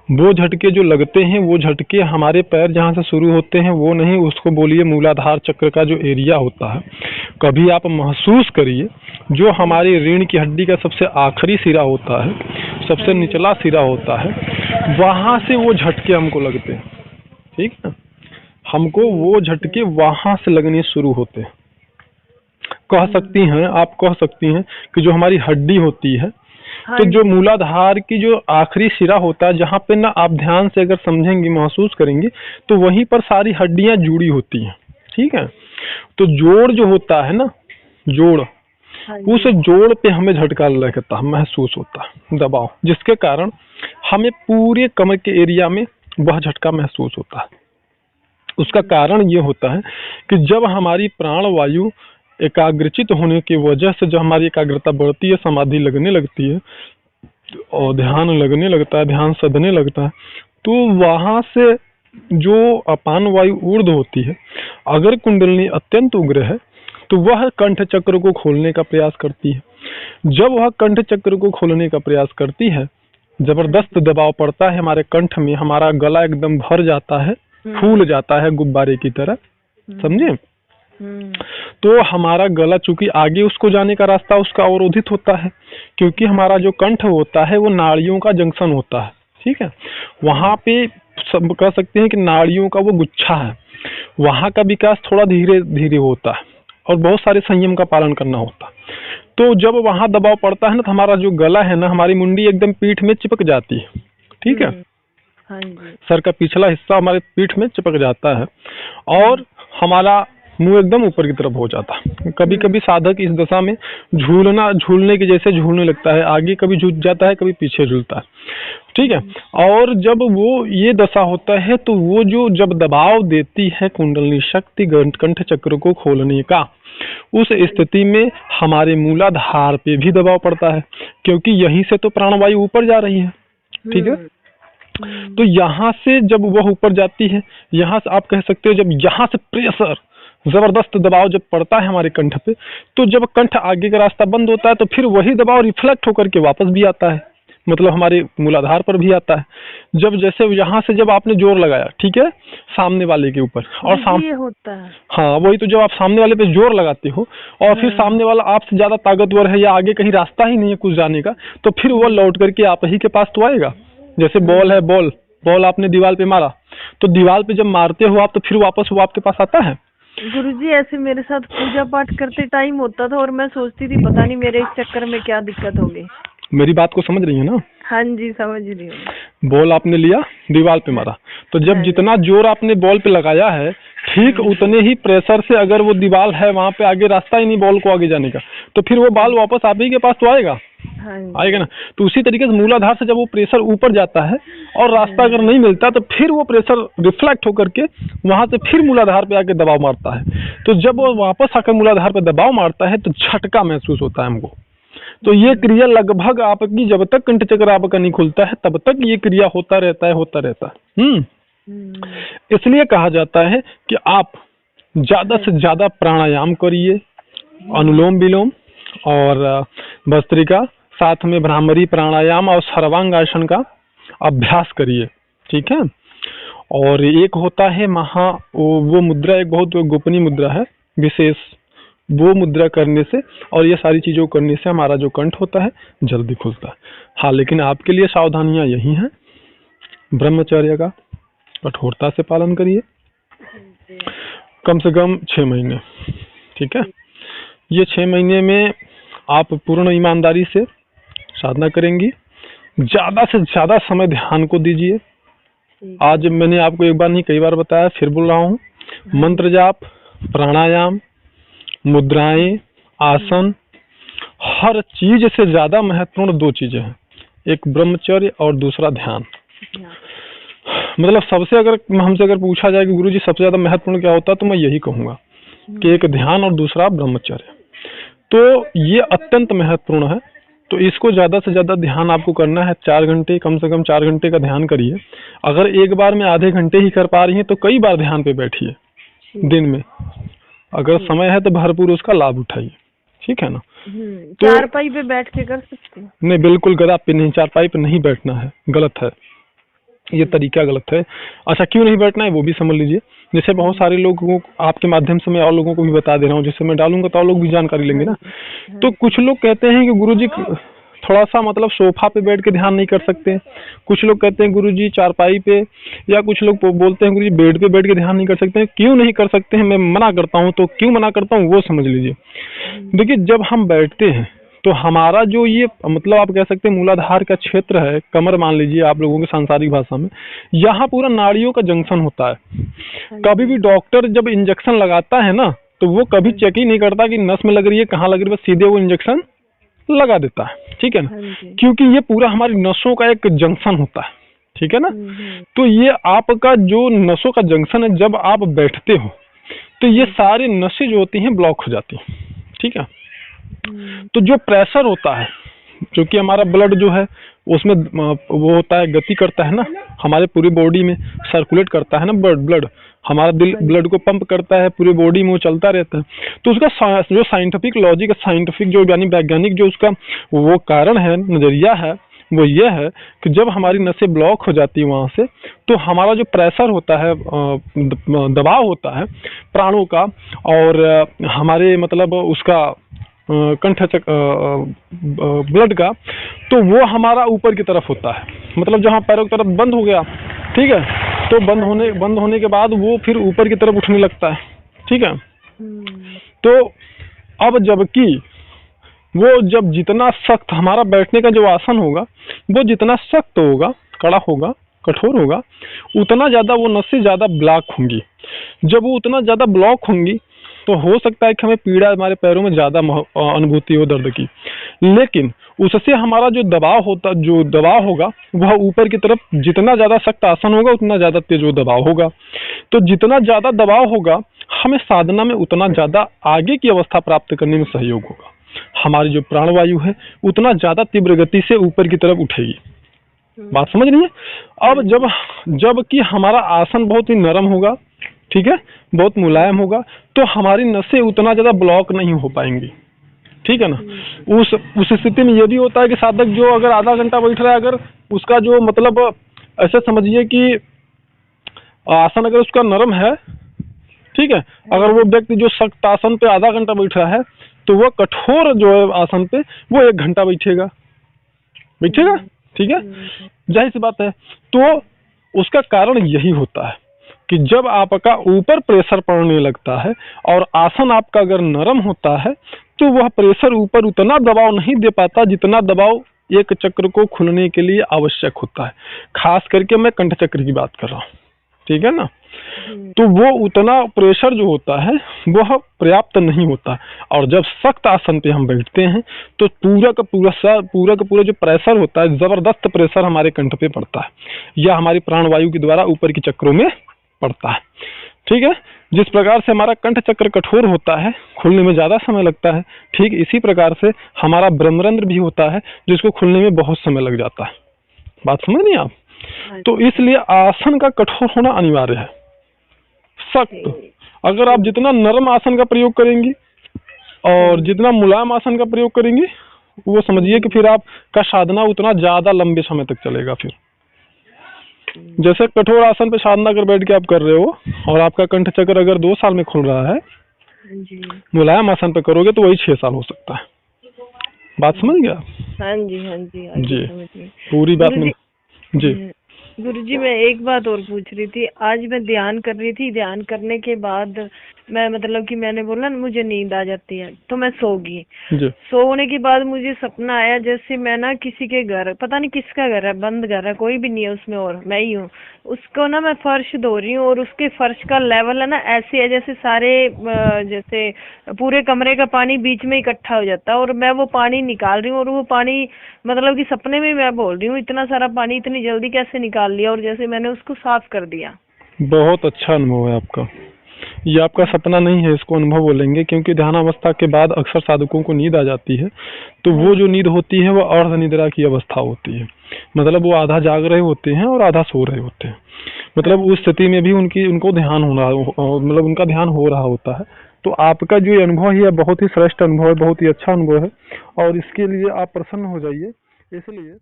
वो झटके जो लगते हैं वो झटके हमारे पैर जहाँ से शुरू होते हैं वो नहीं, उसको बोलिए मूलाधार चक्र का जो एरिया होता है। कभी आप महसूस करिए जो हमारी रीढ़ की हड्डी का सबसे आखिरी सिरा होता है, सबसे निचला सिरा होता है, वहाँ से वो झटके हमको लगते हैं। ठीक है, हमको वो झटके वहाँ से लगने शुरू होते हैं। कह सकती हैं, आप कह सकती हैं कि जो हमारी हड्डी होती है, तो जो मूलाधार की जो आखिरी सिरा होता है, जहाँ पे ना आप ध्यान से अगर समझेंगे, महसूस करेंगे, तो वहीं पर सारी हड्डियां जुड़ी होती हैं। ठीक है, तो जोड़ जो होता है ना, जोड़, उस जोड़ पे हमें झटका लगता है, महसूस होता है दबाव, जिसके कारण हमें पूरे कमर के एरिया में वह झटका महसूस होता है। उसका कारण ये होता है कि जब हमारी प्राण वायु एकाग्रचित होने की वजह से जब हमारी एकाग्रता बढ़ती है, समाधि लगने लगती है और ध्यान लगने लगता है, ध्यान सधने लगता है, तो वहां से जो अपान वायु ऊर्ध्व होती है, अगर कुंडलिनी अत्यंत उग्र है तो वह कंठ चक्र को खोलने का प्रयास करती है। जब वह कंठ चक्र को खोलने का प्रयास करती है, जबरदस्त दबाव पड़ता है हमारे कंठ में, हमारा गला एकदम भर जाता है, फूल जाता है गुब्बारे की तरह, समझे। तो हमारा गला, चूंकि आगे उसको जाने का रास्ता उसका अवरोधित होता है, क्योंकि हमारा जो कंठ होता है वो नाड़ियों का जंक्शन होता है। ठीक है, वहां पे सब कह सकते हैं कि नाड़ियों का वो गुच्छा है, वहां का विकास थोड़ा धीरे धीरे होता है और बहुत सारे संयम का पालन करना होता है। तो जब वहां दबाव पड़ता है ना, तो हमारा जो गला है ना, हमारी मुंडी एकदम पीठ में चिपक जाती है। ठीक है, सर का पिछला हिस्सा हमारे पीठ में चिपक जाता है और हमारा मुंह एकदम ऊपर की तरफ हो जाता है। कभी कभी साधक इस दशा में झूलने के जैसे झूलने लगता है, आगे कभी झुक जाता है, कभी पीछे झूलता है। ठीक है, और जब वो ये दशा होता है तो वो जो जब दबाव देती है कुंडलिनी शक्ति कंठ चक्र को खोलने का, उस स्थिति में हमारे मूलाधार पे भी दबाव पड़ता है, क्योंकि यहीं से तो प्राणवायु ऊपर जा रही है। ठीक है, तो यहाँ से जब वह ऊपर जाती है, यहाँ से आप कह सकते हो जब यहाँ से प्रेशर, जबरदस्त दबाव जब पड़ता है हमारे कंठ पे, तो जब कंठ आगे का रास्ता बंद होता है तो फिर वही दबाव रिफ्लेक्ट होकर के वापस भी आता है, मतलब हमारे मूलाधार पर भी आता है। जब जैसे यहाँ से जब आपने जोर लगाया, ठीक है, सामने वाले के ऊपर, और सामने होता है, हाँ वही तो, जब आप सामने वाले पे जोर लगाते हो और फिर सामने वाला आपसे ज्यादा ताकतवर है या आगे कहीं रास्ता ही नहीं है कुछ जाने का, तो फिर वो लौट करके आप ही के पास तो आएगा। जैसे बॉल है, बॉल आपने दीवार पे मारा, तो दीवार पे जब मारते हो आप, तो फिर वापस वो आपके पास आता है। गुरुजी, ऐसे मेरे साथ पूजा पाठ करते टाइम होता था और मैं सोचती थी पता नहीं मेरे इस चक्कर में क्या दिक्कत होगी। मेरी बात को समझ रही है ना? हाँ जी, समझ रही हूँ। बॉल आपने लिया, दीवार पे मारा, तो जब जितना जोर आपने बॉल पे लगाया है, ठीक उतने ही प्रेशर से अगर वो दीवार है वहां पे आगे रास्ता ही नहीं बॉल को आगे जाने का, तो फिर वो बॉल वापस आप ही के पास तो आएगा। आएगा ना। तो उसी तरीके से मूलाधार से जब वो प्रेशर ऊपर जाता है और रास्ता अगर नहीं मिलता, तो फिर वो प्रेशर रिफ्लेक्ट होकर के वहां से फिर मूलाधार पे आके दबाव मारता है। तो जब वो वापस आकर मूलाधार पे दबाव मारता है तो झटका महसूस होता है हमको। तो ये क्रिया लगभग आपकी जब तक कंठ चक्र आपका नहीं खुलता है तब तक ये क्रिया होता रहता है। इसलिए कहा जाता है कि आप ज्यादा से ज्यादा प्राणायाम करिए, अनुलोम विलोम और भस्त्रिका, साथ में भ्रामरी प्राणायाम और सर्वांगासन का अभ्यास करिए। ठीक है। और एक होता है वो मुद्रा, एक बहुत गोपनीय मुद्रा है विशेष, वो मुद्रा करने से और ये सारी चीजों करने से हमारा जो कंठ होता है जल्दी खुलता है। हाँ, लेकिन आपके लिए सावधानियां यही हैं, ब्रह्मचर्य का कठोरता से पालन करिए, कम से कम 6 महीने। ठीक है। ये 6 महीने में आप पूर्ण ईमानदारी से साधना करेंगी, ज्यादा से ज्यादा समय ध्यान को दीजिए। आज मैंने आपको एक बार नहीं कई बार बताया, फिर बोल रहा हूँ, मंत्र जाप, प्राणायाम, मुद्राएं, आसन, हर चीज से ज्यादा महत्वपूर्ण 2 चीजें हैं, एक ब्रह्मचर्य और दूसरा ध्यान। मतलब सबसे हमसे अगर पूछा जाए कि गुरुजी सबसे ज्यादा महत्वपूर्ण क्या होता है, तो मैं यही कहूंगा कि एक ध्यान और दूसरा ब्रह्मचर्य। तो ये अत्यंत महत्वपूर्ण है। तो इसको ज्यादा से ज्यादा ध्यान आपको करना है, 4 घंटे, कम से कम 4 घंटे का ध्यान करिए। अगर एक बार में आधे घंटे ही कर पा रही हैं तो कई बार ध्यान पे बैठिए दिन में, अगर समय है तो भरपूर उसका लाभ उठाइए। ठीक है ना। तो चारपाई पे बैठ के कर सकते हैं? नहीं, बिल्कुल गदा पे नहीं, चारपाई पे नहीं बैठना है, गलत है। ये तरीका गलत है। अच्छा, क्यों नहीं बैठना है वो भी समझ लीजिए। जैसे बहुत सारे लोगों को आपके माध्यम से मैं और लोगों को भी बता दे रहा हूँ, जैसे मैं डालूंगा तो और लोग भी जानकारी लेंगे ना। तो कुछ लोग कहते हैं कि गुरुजी थोड़ा सा मतलब सोफा पे बैठ के ध्यान नहीं कर सकते, कुछ लोग कहते हैं गुरुजी चारपाई पे, या कुछ लोग बोलते हैं गुरुजी बेड पे बैठ के ध्यान नहीं कर सकते। क्यों नहीं कर सकते हैं, मैं मना करता हूँ, तो क्यों मना करता हूँ वो समझ लीजिए। देखिए, जब हम बैठते हैं तो हमारा जो ये मतलब आप कह सकते हैं मूलाधार का क्षेत्र है, कमर मान लीजिए आप लोगों के सांसारिक भाषा में, यहाँ पूरा नाड़ियों का जंक्शन होता है। कभी भी डॉक्टर जब इंजेक्शन लगाता है ना, तो वो कभी चेक ही नहीं करता कि नस में लग रही है, कहाँ लग रही है, बस सीधे वो इंजेक्शन लगा देता है, ठीक है ना। क्योंकि ये पूरा हमारी नसों का एक जंक्शन होता है, ठीक है ना। तो ये आपका जो नसों का जंक्शन है, जब आप बैठते हो तो ये सारी नसें जो होती हैं ब्लॉक हो जाती हैं, ठीक है। तो जो प्रेशर होता है, जो कि हमारा ब्लड जो है उसमें वो होता है, गति करता है ना, हमारे पूरी बॉडी में सर्कुलेट करता है ना, ब्लड हमारा दिल ब्लड को पंप करता है, पूरी बॉडी में वो चलता रहता है। तो उसका जो साइंटिफिक लॉजिक, साइंटिफिक जो यानी वैज्ञानिक जो उसका वो कारण है, नजरिया है, वो ये है कि जब हमारी नसें ब्लॉक हो जाती है वहाँ से, तो हमारा जो प्रेशर होता है, दबाव होता है प्राणों का, और हमारे मतलब उसका कंठ ब्लड का, तो वो हमारा ऊपर की तरफ होता है, मतलब जहाँ पैरों की तरफ बंद हो गया, ठीक है, तो बंद होने के बाद वो फिर ऊपर की तरफ उठने लगता है, ठीक है। तो अब जबकि वो जब जितना सख्त हमारा बैठने का जो आसन होगा, वो जितना सख्त होगा, कड़ा होगा, कठोर होगा, उतना ज़्यादा वो नसें ज़्यादा ब्लॉक होंगी। जब वो उतना ज़्यादा ब्लॉक होंगी तो हो सकता है कि हमें पीड़ा हमारे पैरों में ज़्यादा अनुभूति हो दर्द की, लेकिन उससे हमारा जो दबाव होगा वह ऊपर की तरफ, जितना ज़्यादा सख्त आसन होगा उतना ज़्यादा तेज वो दबाव होगा। तो जितना ज़्यादा दबाव होगा, हमें साधना में उतना ज़्यादा आगे की अवस्था प्राप्त करने में सहयोग होगा। हमारी जो प्राणवायु है उतना ज़्यादा तीव्र गति से ऊपर की तरफ उठेगी। बात समझ रही है। अब जब कि हमारा आसन बहुत ही नरम होगा, ठीक है, बहुत मुलायम होगा, तो हमारी नसें उतना ज़्यादा ब्लॉक नहीं हो पाएंगी, ठीक है ना। उस स्थिति में ये भी होता है कि साधक जो अगर आधा घंटा बैठ रहा है, अगर उसका जो मतलब ऐसे समझिए कि आसन अगर उसका नरम है, ठीक है, अगर वो व्यक्ति जो सख्त आसन पे आधा घंटा बैठ रहा है, तो वह कठोर जो है आसन पे वो 1 घंटा बैठेगा, ठीक है, जाहिर सी बात है। तो उसका कारण यही होता है कि जब आपका ऊपर प्रेशर पड़ने लगता है और आसन आपका अगर नरम होता है, तो वह प्रेशर ऊपर उतना दबाव नहीं दे पाता जितना दबाव एक चक्र को खुलने के लिए आवश्यक होता है। खास करके मैं कंठ चक्र की बात कर रहा हूँ, ठीक है ना। तो वो उतना प्रेशर जो होता है वह पर्याप्त नहीं होता, और जब सख्त आसन पे हम बैठते हैं तो पूरा का पूरा जो प्रेशर होता है, जबरदस्त प्रेशर हमारे कंठ पे पड़ता है, या हमारी प्राणवायु के द्वारा ऊपर के चक्रों में पड़ता है, ठीक है। जिस प्रकार से हमारा कंठ चक्र कठोर होता है, खुलने में ज़्यादा समय लगता है, ठीक इसी प्रकार से हमारा ब्रह्मरंध्र भी होता है जिसको खुलने में बहुत समय लग जाता है। बात समझ नहीं आप। तो इसलिए आसन का कठोर होना अनिवार्य है, सख्त। अगर आप जितना नरम आसन का प्रयोग करेंगी और जितना मुलायम आसन का प्रयोग करेंगी, वो समझिए कि फिर आपका साधना उतना ज़्यादा लंबे समय तक चलेगा। फिर जैसे कठोर आसन पे साधना कर बैठ के आप कर रहे हो और आपका कंठ चक्र अगर 2 साल में खुल रहा है, मुलायम आसन पे करोगे तो वही 6 साल हो सकता है। बात समझ गया। हाँ जी पूरी बात में जी। गुरुजी, मैं एक बात और पूछ रही थी। आज मैं ध्यान कर रही थी, ध्यान करने के बाद मैं मतलब कि मैंने बोला ना मुझे नींद आ जाती है, तो मैं सो गई। सोने के बाद मुझे सपना आया जैसे मैं ना किसी के घर, पता नहीं किसका घर है, बंद घर है, कोई भी नहीं है उसमें और मैं ही हूँ, उसको ना मैं फर्श धो रही हूँ और उसके फर्श का लेवल है ना ऐसे है जैसे सारे जैसे पूरे कमरे का पानी बीच में इकट्ठा हो जाता है, और मैं वो पानी निकाल रही हूँ, और वो पानी मतलब कि सपने में मैं बोल रही हूँ इतना सारा पानी इतनी जल्दी कैसे निकाल लिया, और जैसे मैंने उसको साफ कर दिया। बहुत अच्छा अनुभव है आपका। ये आपका सपना नहीं है, इसको अनुभव बोलेंगे, क्योंकि ध्यान अवस्था के बाद अक्सर साधकों को नींद आ जाती है, तो वो जो नींद होती है वो अर्ध निद्रा की अवस्था होती है, मतलब वो आधा जाग रहे होते हैं और आधा सो रहे होते हैं। मतलब उस स्थिति में भी उनको ध्यान होना, मतलब उनका ध्यान हो रहा होता है। तो आपका जो अनुभव है बहुत ही श्रेष्ठ अनुभव है, बहुत ही अच्छा अनुभव है, और इसके लिए आप प्रसन्न हो जाइए। इसलिए